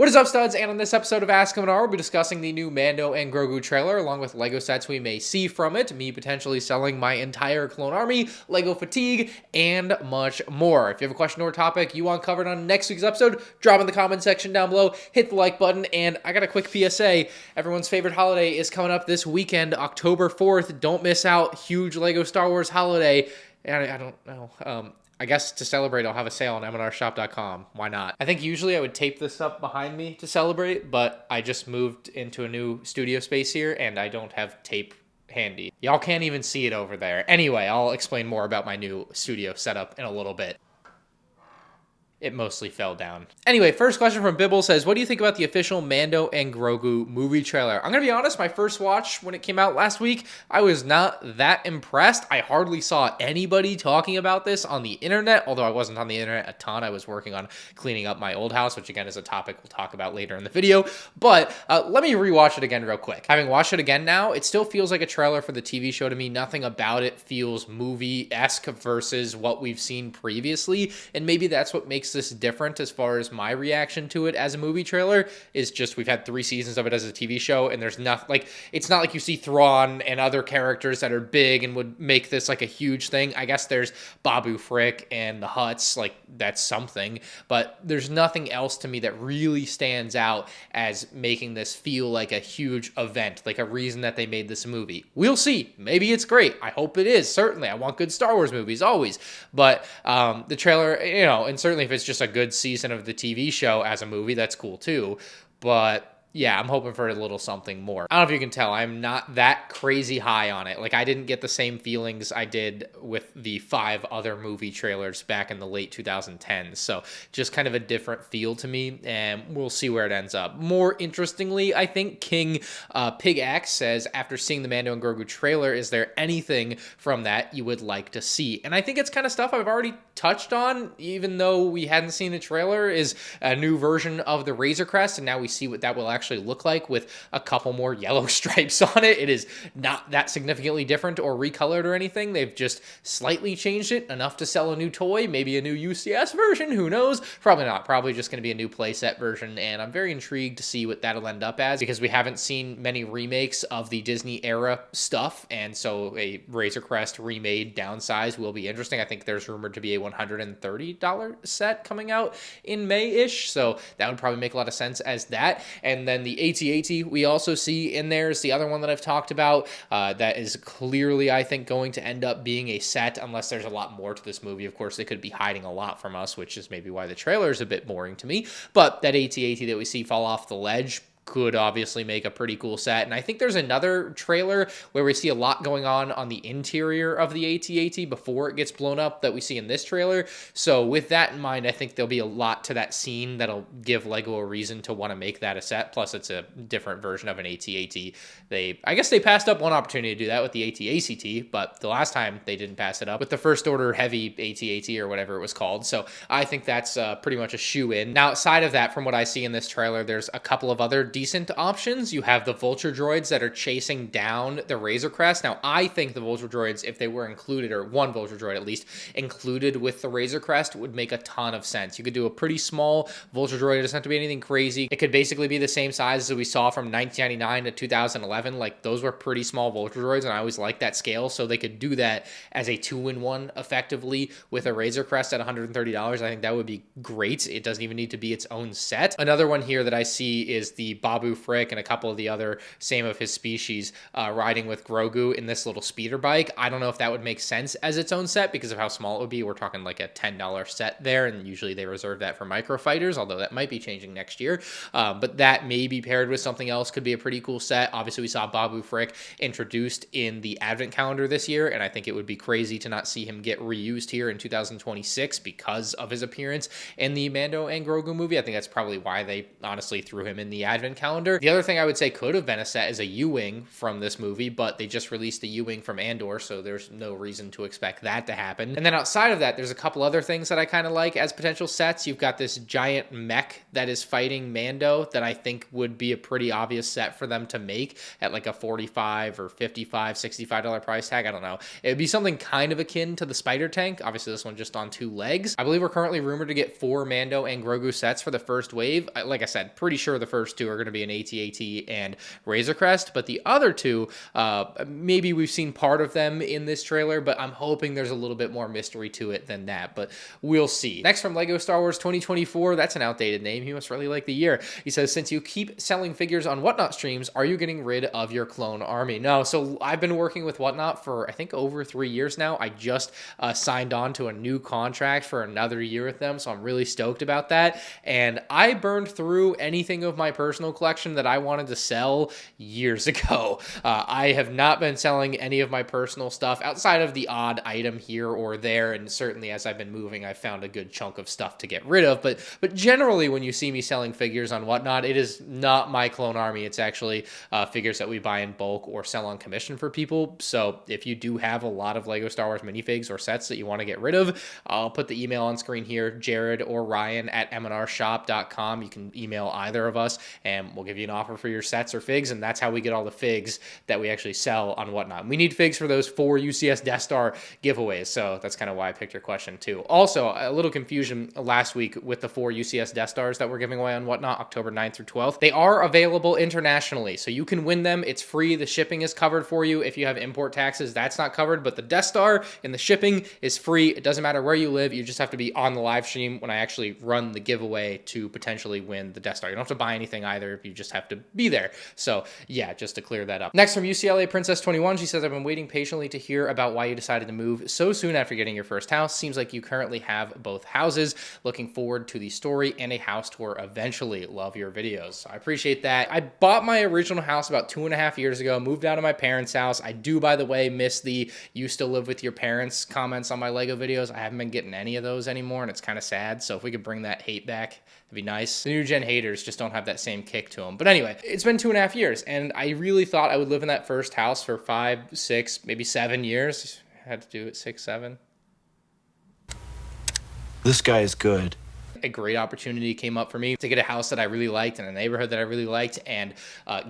What is up, studs? And on this episode of Ask MandR, we'll be discussing the new Mando and Grogu trailer, along with LEGO sets we may see from it, me potentially selling my entire clone army, LEGO fatigue, and much more. If you have a question or topic you want covered on next week's episode, drop in the comment section down below, hit the like button, and I got a quick PSA. Everyone's favorite holiday is coming up this weekend, October 4th. Don't miss out. Huge LEGO Star Wars holiday. And I don't know. I guess to celebrate, I'll have a sale on MandRshop.com. Why not? I think usually I would tape this up behind me to celebrate, but I just moved into a new studio space here, and I don't have tape handy. Y'all can't even see it over there. Anyway, I'll explain more about my new studio setup in a little bit. It mostly fell down. Anyway, first question from Bibble says, what do you think about the official Mando and Grogu movie trailer? I'm going to be honest, my first watch when it came out last week, I was not that impressed. I hardly saw anybody talking about this on the internet, although I wasn't on the internet a ton. I was working on cleaning up my old house, which again is a topic we'll talk about later in the video. But let me rewatch it again real quick. Having watched it again now, it still feels like a trailer for the TV show to me. Nothing about it feels movie-esque versus what we've seen previously, and maybe that's what makes this different as far as my reaction to it as a movie trailer is just we've had 3 seasons of it as a TV show, and there's nothing like, it's not like you see Thrawn and other characters that are big and would make this like a huge thing. I guess there's Babu Frick and the Hutts, like that's something, but there's nothing else to me that really stands out as making this feel like a huge event, like a reason that they made this movie. We'll see. Maybe it's great. I hope it is. Certainly, I want good Star Wars movies always, but the trailer, you know, and certainly if it's just a good season of the TV show as a movie, that's cool too. But yeah, I'm hoping for a little something more. I don't know if you can tell, I'm not that crazy high on it. Like, I didn't get the same feelings I did with the 5 other movie trailers back in the late 2010s. So just kind of a different feel to me, and we'll see where it ends up. More interestingly, I think King Pig X says, after seeing the Mando and Grogu trailer, is there anything from that you would like to see? And I think it's kind of stuff I've already touched on, even though we hadn't seen the trailer, is a new version of the Razor Crest, and now we see what that will actually look like with a couple more yellow stripes on it. It is not that significantly different or recolored or anything. They've just slightly changed it enough to sell a new toy, maybe a new UCS version, who knows? Probably not. Probably just going to be a new playset version, and I'm very intrigued to see what that'll end up as, because we haven't seen many remakes of the Disney era stuff, and so a Razor Crest remade downsized will be interesting. I think there's rumored to be a $130 set coming out in May-ish, so that would probably make a lot of sense as that. And then the AT-AT we also see in there is the other one that I've talked about that is clearly, I think, going to end up being a set unless there's a lot more to this movie. Of course, they could be hiding a lot from us, which is maybe why the trailer is a bit boring to me. But that AT-AT that we see fall off the ledge could obviously make a pretty cool set. And I think there's another trailer where we see a lot going on the interior of the AT-AT before it gets blown up that we see in this trailer. So with that in mind, I think there'll be a lot to that scene that'll give LEGO a reason to want to make that a set. Plus, it's a different version of an AT-AT. I guess they passed up one opportunity to do that with the AT-ACT, but the last time they didn't pass it up with the First Order Heavy AT-AT or whatever it was called. So I think that's pretty much a shoe-in. Now, outside of that, from what I see in this trailer, there's a couple of other decent options. You have the Vulture droids that are chasing down the Razor Crest. Now, I think the Vulture droids, if they were included, or one Vulture droid at least, included with the Razor Crest, would make a ton of sense. You could do a pretty small Vulture droid. It doesn't have to be anything crazy. It could basically be the same size as we saw from 1999 to 2011. Like, those were pretty small Vulture droids, and I always liked that scale, so they could do that as a 2-in-1 effectively with a Razor Crest at $130. I think that would be great. It doesn't even need to be its own set. Another one here that I see is the Babu Frick and a couple of the other same of his species riding with Grogu in this little speeder bike. I don't know if that would make sense as its own set because of how small it would be. We're talking like a $10 set there, and usually they reserve that for microfighters, although that might be changing next year. But that may be paired with something else, could be a pretty cool set. Obviously, we saw Babu Frick introduced in the Advent calendar this year, and I think it would be crazy to not see him get reused here in 2026 because of his appearance in the Mando and Grogu movie. I think that's probably why they honestly threw him in the Advent calendar. The other thing I would say could have been a set is a U-Wing from this movie, but they just released a U-Wing from MandR, so there's no reason to expect that to happen. And then outside of that, there's a couple other things that I kind of like as potential sets. You've got this giant mech that is fighting Mando that I think would be a pretty obvious set for them to make at like a $45 or $55, $65 price tag. I don't know. It would be something kind of akin to the Spider Tank. Obviously, this one just on 2 legs. I believe we're currently rumored to get 4 Mando and Grogu sets for the first wave. Like I said, pretty sure the first 2 are going to be an AT-AT and Razor Crest, but the other 2, maybe we've seen part of them in this trailer, but I'm hoping there's a little bit more mystery to it than that, but we'll see. Next from Lego Star Wars 2024, that's an outdated name. He must really like the year. He says, since you keep selling figures on Whatnot streams, are you getting rid of your clone army? No, so I've been working with Whatnot for, I think, over 3 years now. I just signed on to a new contract for another year with them, so I'm really stoked about that. And I burned through anything of my personal collection that I wanted to sell years ago. I have not been selling any of my personal stuff outside of the odd item here or there, and certainly as I've been moving, I've found a good chunk of stuff to get rid of. But generally, when you see me selling figures on Whatnot, it is not my clone army. It's actually figures that we buy in bulk or sell on commission for people. So if you do have a lot of Lego Star Wars minifigs or sets that you want to get rid of, I'll put the email on screen here, Jared or Ryan at MandRshop.com. You can email either of us, and we'll give you an offer for your sets or figs, and that's how we get all the figs that we actually sell on Whatnot. We need figs for those 4 UCS Death Star giveaways, so that's kind of why I picked your question too. Also, a little confusion last week with the 4 UCS Death Stars that we're giving away on Whatnot, October 9th through 12th. They are available internationally, so you can win them. It's free. The shipping is covered for you. If you have import taxes, that's not covered, but the Death Star and the shipping is free. It doesn't matter where you live. You just have to be on the live stream when I actually run the giveaway to potentially win the Death Star. You don't have to buy anything either. You just have to be there. So yeah, just to clear that up. Next from UCLA Princess 21, she says, I've been waiting patiently to hear about why you decided to move so soon after getting your first house. Seems like you currently have both houses. Looking forward to the story and a house tour eventually. Love your videos. So I appreciate that. I bought my original house about 2.5 years ago, moved out of my parents' house. I do, by the way, miss the you still live with your parents comments on my Lego videos. I haven't been getting any of those anymore, and it's kind of sad. So if we could bring that hate back, it'd be nice. The new gen haters just don't have that same kick to them. But anyway, it's been 2.5 years, and I really thought I would live in that first house for 5, 6, maybe 7 years. I had to do it 6, 7. This guy is good. A great opportunity came up for me to get a house that I really liked in a neighborhood that I really liked, and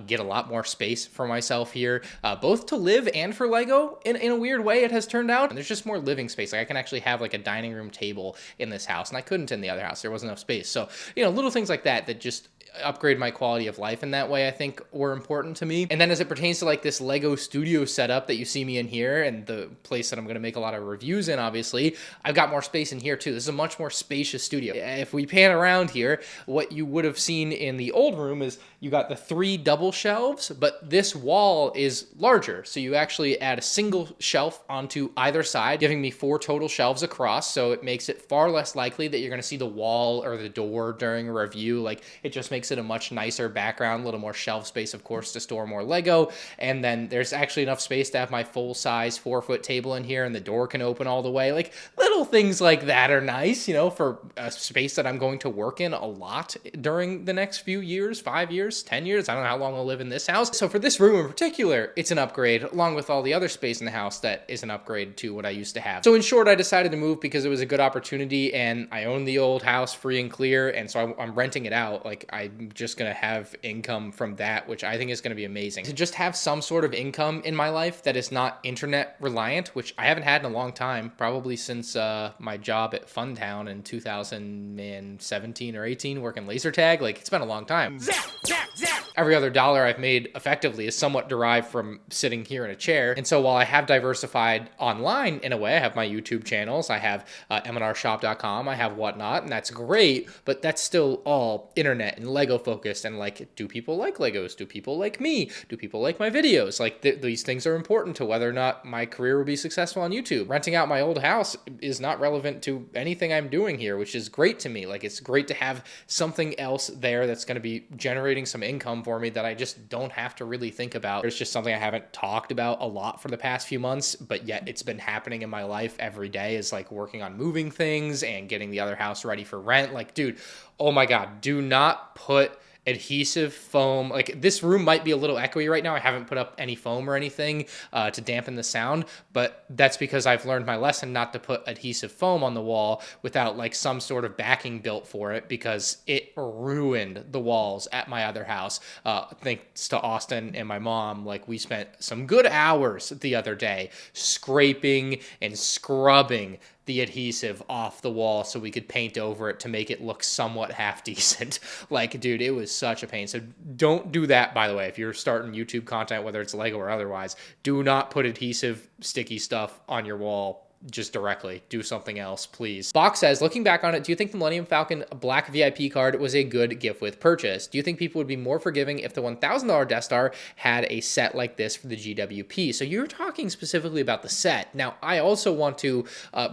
get a lot more space for myself here, both to live and for Lego. In a weird way, it has turned out. And there's just more living space. Like I can actually have like a dining room table in this house, and I couldn't in the other house. There wasn't enough space. So, you know, little things like that just upgrade my quality of life in that way, I think were important to me. And then as it pertains to like this Lego studio setup that you see me in here, and the place that I'm going to make a lot of reviews in, obviously, I've got more space in here too. This is a much more spacious studio. If we pan around here, what you would have seen in the old room is you got the 3 double shelves, but this wall is larger. So you actually add a single shelf onto either side, giving me 4 total shelves across. So it makes it far less likely that you're going to see the wall or the door during a review. Like it just makes it a much nicer background, a little more shelf space, of course, to store more Lego. And then there's actually enough space to have my full-size 4-foot table in here, and the door can open all the way. Like little things like that are nice, you know, for a space that I'm going to work in a lot during the next few years, 5 years, 10 years. I don't know how long I'll live in this house. So for this room in particular, it's an upgrade, along with all the other space in the house that is an upgrade to what I used to have. So in short, I decided to move because it was a good opportunity, and I own the old house free and clear, and so I'm renting it out. Like I'm just gonna have income from that, which I think is gonna be amazing. To just have some sort of income in my life that is not internet reliant, which I haven't had in a long time, probably since my job at Funtown in 2017 or 18 working laser tag. Like it's been a long time. Zap, zap, zap. Every other dollar I've made effectively is somewhat derived from sitting here in a chair. And so while I have diversified online in a way, I have my YouTube channels, I have MandRshop.com, I have Whatnot, and that's great, but that's still all internet and Lego focused. And like, do people like Legos? Do people like me? Do people like my videos? Like these things are important to whether or not my career will be successful on YouTube. Renting out my old house is not relevant to anything I'm doing here, which is great to me. Like it's great to have something else there that's going to be generating some income for me that I just don't have to really think about. It's just something I haven't talked about a lot for the past few months, but yet it's been happening in my life every day, is like working on moving things and getting the other house ready for rent. Like, dude, oh my God, do not put adhesive foam. Like, this room might be a little echoey right now. I haven't put up any foam or anything to dampen the sound, but that's because I've learned my lesson not to put adhesive foam on the wall without like some sort of backing built for it, because it ruined the walls at my other house. Thanks to Austin and my mom, like, we spent some good hours the other day scraping and scrubbing the adhesive off the wall so we could paint over it to make it look somewhat half decent. Like, dude, it was such a pain. So don't do that, by the way. If you're starting YouTube content, whether it's Lego or otherwise, do not put adhesive sticky stuff on your wall just directly. Do something else, please. Box says, looking back on it, do you think the Millennium Falcon Black VIP card was a good gift with purchase? Do you think people would be more forgiving if the $1,000 Death Star had a set like this for the GWP? So you're talking specifically about the set. Now, I also want to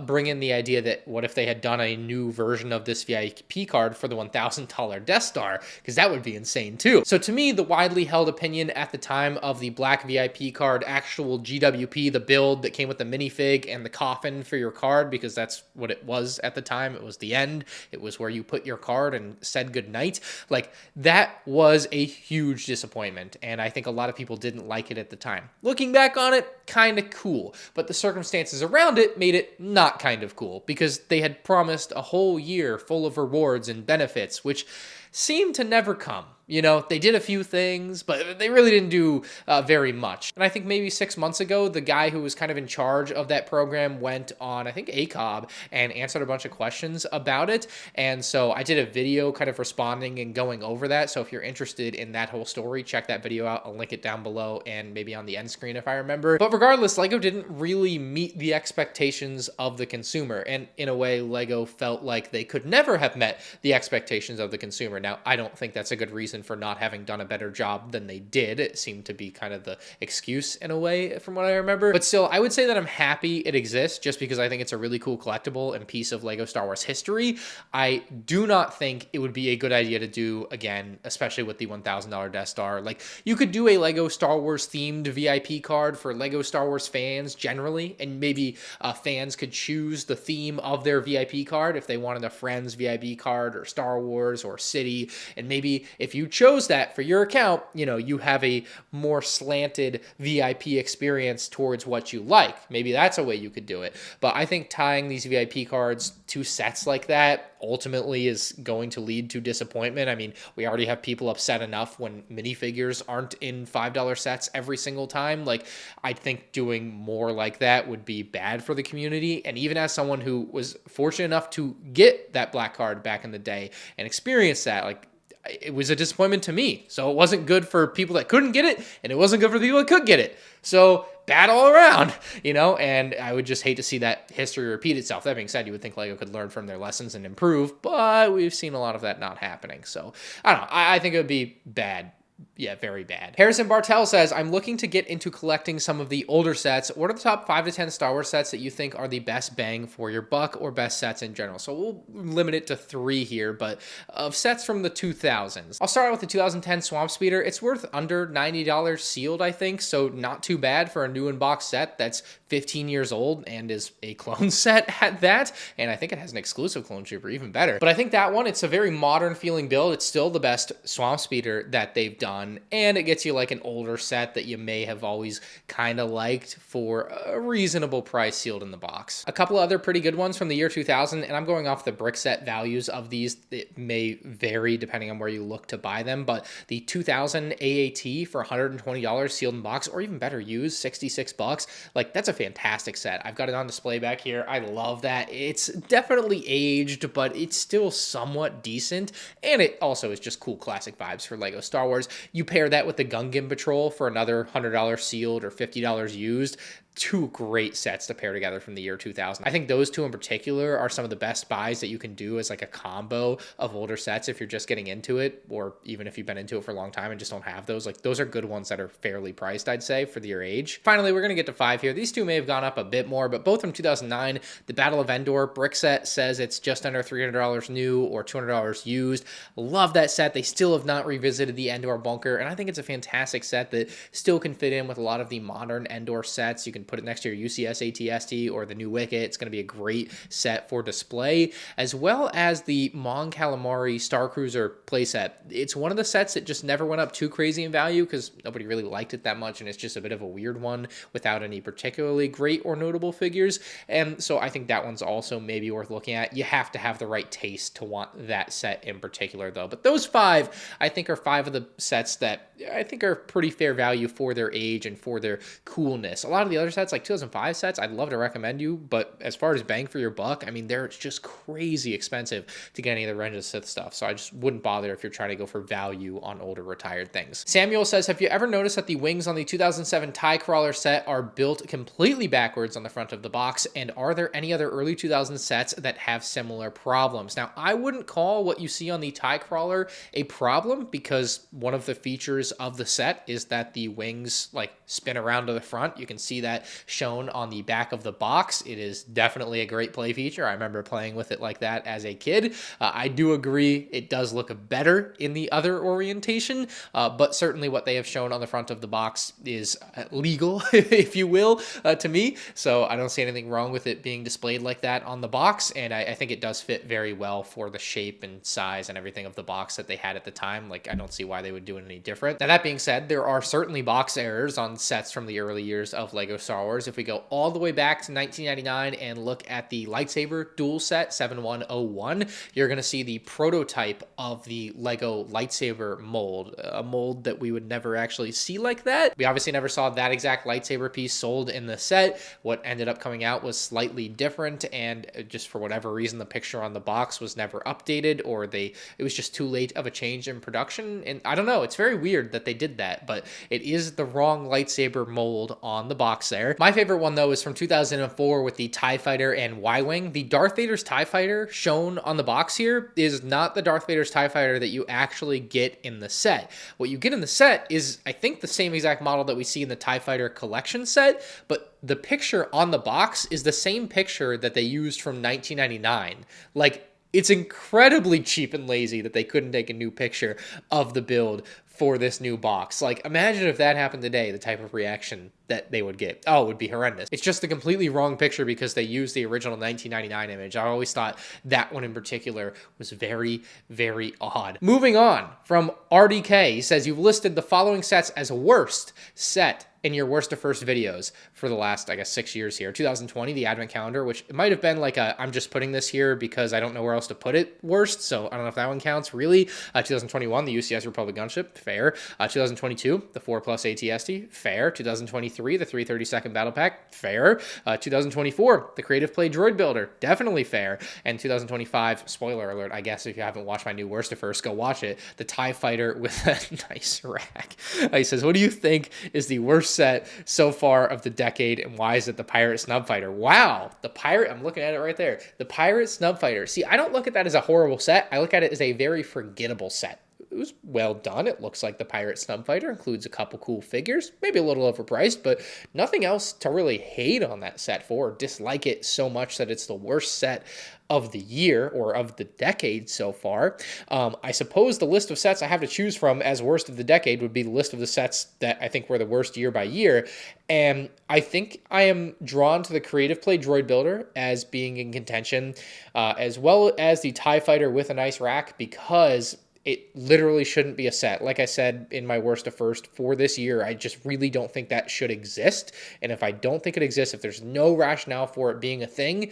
bring in the idea that what if they had done a new version of this VIP card for the $1,000 Death Star? Because that would be insane too. So to me, the widely held opinion at the time of the Black VIP card, actual GWP, the build that came with the minifig and the coffin for your card, because that's what it was at the time. It was the end. It was where you put your card and said goodnight. Like, that was a huge disappointment, and I think a lot of people didn't like it at the time. Looking back on it, kind of cool, but the circumstances around it made it not kind of cool, because they had promised a whole year full of rewards and benefits, which seemed to never come. You know, they did a few things, but they really didn't do very much. And I think maybe 6 months ago, the guy who was kind of in charge of that program went on, I think, ACOB and answered a bunch of questions about it. And so I did a video kind of responding and going over that. So if you're interested in that whole story, check that video out. I'll link it down below and maybe on the end screen if I remember. But regardless, LEGO didn't really meet the expectations of the consumer. And in a way, LEGO felt like they could never have met the expectations of the consumer. Now, I don't think that's a good reason for not having done a better job than they did. It seemed to be kind of the excuse in a way from what I remember. But still, I would say that I'm happy it exists just because I think it's a really cool collectible and piece of LEGO Star Wars history. I do not think it would be a good idea to do again, especially with the $1,000 Death Star. Like, you could do a LEGO Star Wars themed VIP card for LEGO Star Wars fans generally, and maybe fans could choose the theme of their VIP card if they wanted a Friends VIP card or Star Wars or City. And maybe if you chose that for your account, you know, you have a more slanted VIP experience towards what you like. Maybe that's a way you could do it. But I think tying these VIP cards to sets like that ultimately is going to lead to disappointment. I mean, we already have people upset enough when minifigures aren't in $5 sets every single time. Like, I think doing more like that would be bad for the community. And even as someone who was fortunate enough to get that black card back in the day and experience that, like, it was a disappointment to me. So it wasn't good for people that couldn't get it, and it wasn't good for the people that could get it. So bad all around, you know, and I would just hate to see that history repeat itself. That being said, you would think LEGO could learn from their lessons and improve, but we've seen a lot of that not happening. So I don't know. I think it would be bad. Yeah, very bad. Harrison Bartel says, I'm looking to get into collecting some of the older sets. What are the top 5 to 10 Star Wars sets that you think are the best bang for your buck or best sets in general? So we'll limit it to 3 here, but of sets from the 2000s. I'll start out with the 2010 Swamp Speeder. It's worth under $90 sealed, I think, so not too bad for a new in-box set that's 15 years old and is a clone set at that. And I think it has an exclusive clone trooper, even better. But I think that one, it's a very modern feeling build. It's still the best Swamp Speeder that they've done. And it gets you like an older set that you may have always kind of liked for a reasonable price sealed in the box. A couple other pretty good ones from the year 2000, and I'm going off the brick set values of these. It may vary depending on where you look to buy them, but the 2000 AAT for $120 sealed in box, or even better used, $66. Like, that's a fantastic set. I've got it on display back here. I love that. It's definitely aged, but it's still somewhat decent, and it also is just cool classic vibes for LEGO Star Wars. You pair that with the Gungan Patrol for another $100 sealed or $50 used. Two great sets to pair together from the year 2000. I think those two in particular are some of the best buys that you can do as like a combo of older sets if you're just getting into it, or even if you've been into it for a long time and just don't have those. Like, those are good ones that are fairly priced, I'd say, for your age. Finally, we're going to get to 5 here. These two may have gone up a bit more, but both from 2009. The Battle of Endor brick set says it's just under $300 new or $200 used. Love that set. They still have not revisited the Endor bunker, and I think it's a fantastic set that still can fit in with a lot of the modern Endor sets. You can put it next to your UCS ATST or the new Wicket. It's going to be a great set for display, as well as the Mon Calamari Star Cruiser playset. It's one of the sets that just never went up too crazy in value because nobody really liked it that much, and it's just a bit of a weird one without any particularly great or notable figures. And so I think that one's also maybe worth looking at. You have to have the right taste to want that set in particular, though. But those 5, I think, are 5 of the sets that I think are pretty fair value for their age and for their coolness. A lot of the other sets, like 2005 sets, I'd love to recommend you, but as far as bang for your buck, I mean, they're just crazy expensive to get any of the Revenge of the Sith stuff, so I just wouldn't bother if you're trying to go for value on older retired things. Samuel says, have you ever noticed that the wings on the 2007 TIE Crawler set are built completely backwards on the front of the box, and are there any other early 2000 sets that have similar problems? Now, I wouldn't call what you see on the TIE Crawler a problem, because one of the features of the set is that the wings like spin around to the front. You can see that shown on the back of the box. It is definitely a great play feature. I remember playing with it like that as a kid. I do agree it does look better in the other orientation, but certainly what they have shown on the front of the box is legal, if you will, to me. So I don't see anything wrong with it being displayed like that on the box, and I think it does fit very well for the shape and size and everything of the box that they had at the time. Like, I don't see why they would do it any different. Now, that being said, there are certainly box errors on sets from the early years of LEGO Star Wars. If we go all the way back to 1999 and look at the lightsaber dual set 7101, you're going to see the prototype of the LEGO lightsaber mold, a mold that we would never actually see like that. We obviously never saw that exact lightsaber piece sold in the set. What ended up coming out was slightly different, and just for whatever reason, the picture on the box was never updated, or it was just too late of a change in production. And I don't know, it's very weird that they did that, but it is the wrong lightsaber mold on the box there. My favorite one, though, is from 2004 with the TIE Fighter and Y-Wing. The Darth Vader's TIE Fighter shown on the box here is not the Darth Vader's TIE Fighter that you actually get in the set. What you get in the set is, I think, the same exact model that we see in the TIE Fighter collection set, but the picture on the box is the same picture that they used from 1999. Like, it's incredibly cheap and lazy that they couldn't take a new picture of the build for this new box. Like, imagine if that happened today, the type of reaction that they would get. Oh, it would be horrendous. It's just the completely wrong picture because they used the original 1999 image. I always thought that one in particular was very, very odd. Moving on from RDK, he says, you've listed the following sets as worst set in your worst to first videos for the last, I guess, 6 years here. 2020, the Advent Calendar, which it might have been like I'm just putting this here because I don't know where else to put it worst, so I don't know if that one counts, really. 2021, the UCS Republic Gunship, fair. 2022, the 4+ ATST, fair. 2023, the 332nd Battle Pack, fair. 2024, the Creative Play Droid Builder, definitely fair. And 2025, spoiler alert, I guess if you haven't watched my new worst to first, go watch it, the TIE Fighter with a nice rack. He says, what do you think is the worst set so far of the decade, and why is it the Pirate Snub Fighter? Wow, the Pirate, I'm looking at it right there. The Pirate Snub Fighter. See, I don't look at that as a horrible set. I look at it as a very forgettable set. It was well done. It looks like the Pirate Snub Fighter, includes a couple cool figures, maybe a little overpriced, but nothing else to really hate on that set for, or dislike it so much that it's the worst set of the year or of the decade so far. I suppose the list of sets I have to choose from as worst of the decade would be the list of the sets that I think were the worst year by year. And I think I am drawn to the Creative Play Droid Builder as being in contention, as well as the TIE Fighter with a nice rack, because it literally shouldn't be a set. Like I said in my worst to first for this year, I just really don't think that should exist. And if I don't think it exists, if there's no rationale for it being a thing,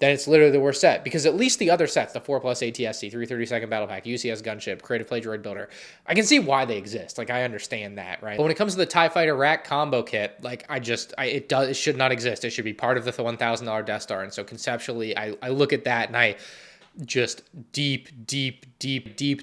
then it's literally the worst set. Because at least the other sets, the 4+ ATSC, 332nd Battle Pack, UCS Gunship, Creative Play Droid Builder, I can see why they exist. Like, I understand that, right? But when it comes to the TIE Fighter rack combo kit, like, it should not exist. It should be part of the $1,000 Death Star. And so conceptually, I look at that and I just deep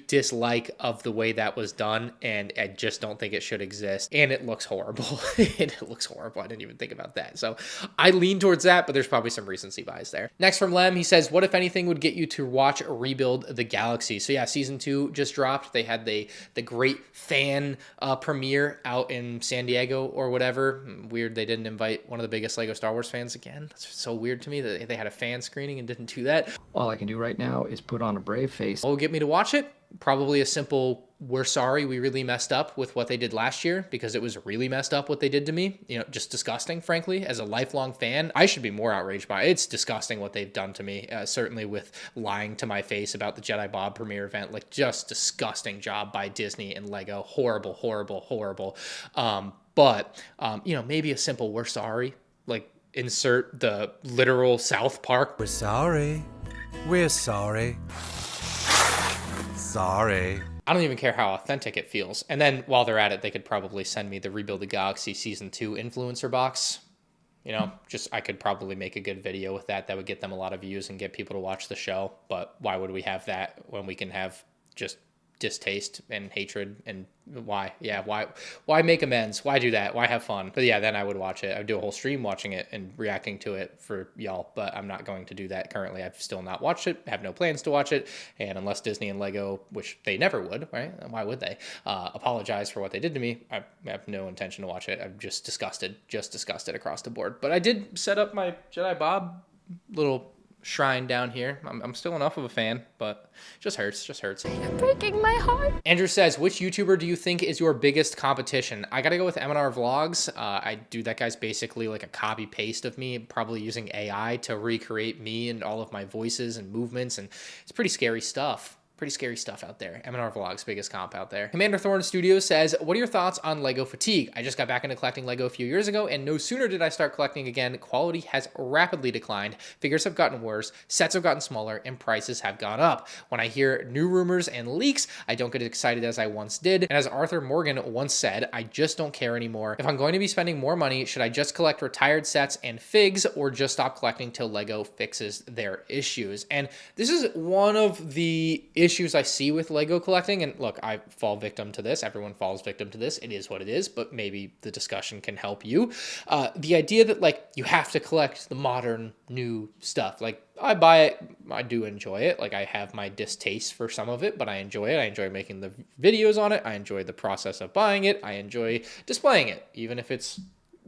dislike of the way that was done, and I just don't think it should exist. And it looks horrible. It looks horrible. I didn't even think about that. So I lean towards that, but there's probably some recency bias there. Next from Lem, he says, what if anything would get you to watch Rebuild the Galaxy? So yeah, season 2 just dropped. They had the great fan premiere out in San Diego or whatever. Weird they didn't invite one of the biggest LEGO Star Wars fans again. That's so weird to me that they had a fan screening and didn't do that. All I can do right now is put on a brave face. What will get me to watch it? probably a simple, we're sorry, we really messed up with what they did last year, because it was really messed up what they did to me. Just disgusting, frankly. As a lifelong fan, I should be more outraged by it. It's disgusting what they've done to me, certainly with lying to my face about the Jedi Bob premiere event. Like, just disgusting job by Disney and Lego. Horrible, horrible, horrible. But maybe a simple, we're sorry. Like, insert the literal South Park. We're sorry. We're sorry. Sorry. I don't even care how authentic it feels. And then while they're at it, they could probably send me the Rebuild the Galaxy Season 2 influencer box. I could probably make a good video with that. That would get them a lot of views and get people to watch the show. But why would we have that when we can have just distaste and hatred? And why make amends? Why do that? Why have fun? But yeah, then I would watch it. I'd do a whole stream watching it and reacting to it for y'all, but I'm not going to do that currently. I've still not watched it, have no plans to watch it, and unless Disney and Lego, which they never would, right? Why would they apologize for what they did to me? I have no intention to watch it. I'm just disgusted across the board. But I did set up my Jedi Bob little shrine down here. I'm still enough of a fan, but it just hurts. You're breaking my heart. Andrew says, which YouTuber do you think is your biggest competition? I gotta go with MandR Vlogs. That guy's basically like a copy paste of me, probably using AI to recreate me and all of my voices and movements, and it's pretty scary stuff. Pretty scary stuff out there. MandR Vlogs, biggest comp out there. Commander Thorn Studios says, what are your thoughts on Lego fatigue? I just got back into collecting Lego a few years ago, and no sooner did I start collecting again, quality has rapidly declined, figures have gotten worse, sets have gotten smaller, and prices have gone up. When I hear new rumors and leaks, I don't get as excited as I once did, and as Arthur Morgan once said, I just don't care anymore. If I'm going to be spending more money, should I just collect retired sets and figs, or just stop collecting till Lego fixes their issues? And this is one of the issues I see with Lego collecting, and look, I fall victim to this. Everyone falls victim to this. It is what it is, but maybe the discussion can help you. The idea that you have to collect the modern new stuff. I buy it. I do enjoy it. I have my distaste for some of it, but I enjoy it. I enjoy making the videos on it. I enjoy the process of buying it. I enjoy displaying it, even if it's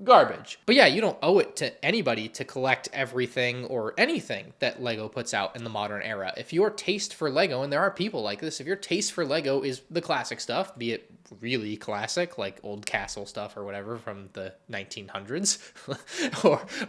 garbage. But yeah, you don't owe it to anybody to collect everything or anything that Lego puts out in the modern era. If your taste for Lego, and there are people like this, if your taste for Lego is the classic stuff, be it really classic, like old castle stuff or whatever from the 1900s,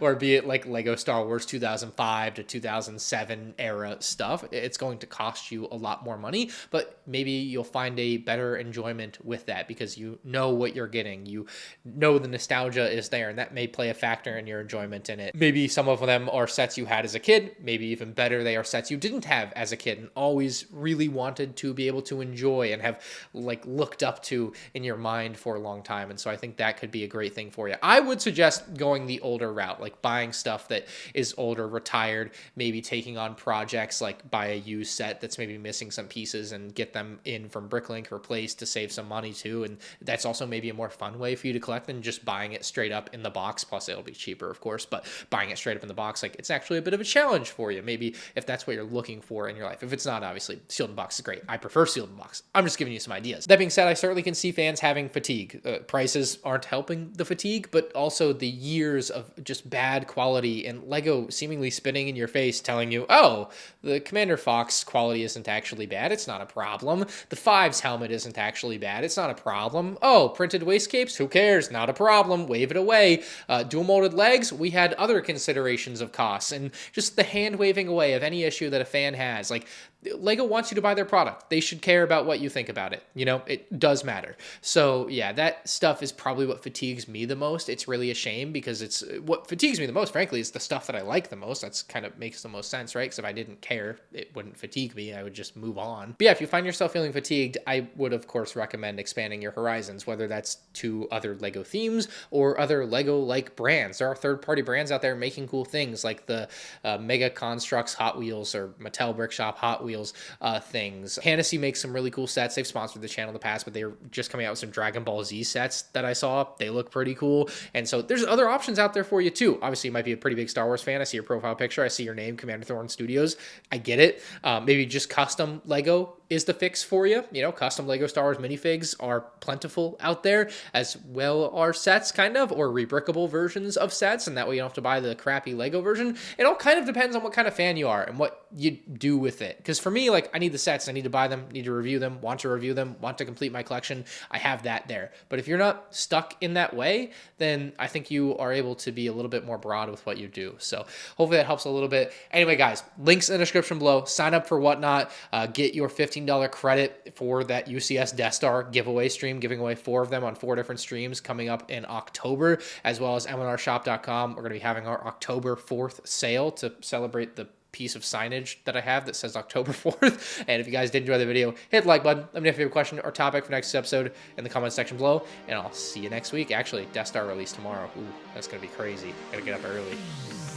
or be it like Lego Star Wars 2005 to 2007 era stuff, it's going to cost you a lot more money, but maybe you'll find a better enjoyment with that because you know what you're getting. You know the nostalgia is there, and that may play a factor in your enjoyment in it. Maybe some of them are sets you had as a kid. Maybe even better, they are sets you didn't have as a kid and always really wanted to be able to enjoy and have looked up to in your mind for a long time. And so I think that could be a great thing for you. I would suggest going the older route, buying stuff that is older, retired, maybe taking on projects buy a used set that's maybe missing some pieces and get them in from Bricklink replaced to save some money too. And that's also maybe a more fun way for you to collect than just buying it straight up in the box. Plus it'll be cheaper, of course, but buying it straight up in the box, it's actually a bit of a challenge for you. Maybe if that's what you're looking for in your life. If it's not, obviously sealed in box is great. I prefer sealed in box. I'm just giving you some ideas. That being said, I certainly can see fans having fatigue. Prices aren't helping the fatigue, but also the years of just bad quality and Lego seemingly spitting in your face telling you, oh, the Commander Fox quality isn't actually bad. It's not a problem. The Fives helmet isn't actually bad. It's not a problem. Oh, printed wastegapes? Who cares? Not a problem. Wave it away. Dual molded legs? We had other considerations of costs, and just the hand waving away of any issue that a fan has. Lego wants you to buy their product. They should care about what you think about it. It does matter. So yeah, that stuff is probably what fatigues me the most. It's really a shame because it's what fatigues me the most, frankly, is the stuff that I like the most. That's kind of makes the most sense, right? Because if I didn't care, it wouldn't fatigue me. I would just move on. But yeah, if you find yourself feeling fatigued, I would of course recommend expanding your horizons, whether that's to other Lego themes or other Lego-like brands. There are third-party brands out there making cool things like the Mega Constructs Hot Wheels or Mattel Brickshop Hot Wheels things. Hannessy makes some really cool sets. They've sponsored the channel in the past, but they're just coming out with some Dragon Ball Z sets that I saw. They look pretty cool. And so there's other options out there for you too. Obviously, you might be a pretty big Star Wars fan. I see your profile picture. I see your name, Commander Thorn Studios. I get it. Maybe just custom Lego is the fix for you. Custom Lego Star Wars minifigs are plentiful out there, as well are sets kind of, or rebrickable versions of sets, and that way you don't have to buy the crappy Lego version. It all kind of depends on what kind of fan you are and what you do with it. Because for me, like, I need the sets. I need to buy them, need to review them, want to complete my collection. I have that there. But if you're not stuck in that way, then I think you are able to be a little bit more broad with what you do. So hopefully that helps a little bit. Anyway, guys, links in the description below. Sign up for Whatnot. Get your $15 credit for that UCS Death Star giveaway stream, giving away 4 of them on 4 different streams coming up in October, as well as MandRshop.com. We're going to be having our October 4th sale to celebrate the piece of signage that I have that says October 4th. And if you guys did enjoy the video, hit the like button. Let me know if you have a question or topic for next episode in the comment section below. And I'll see you next week. Actually, Death Star release tomorrow. Ooh, that's going to be crazy. Gotta get up early.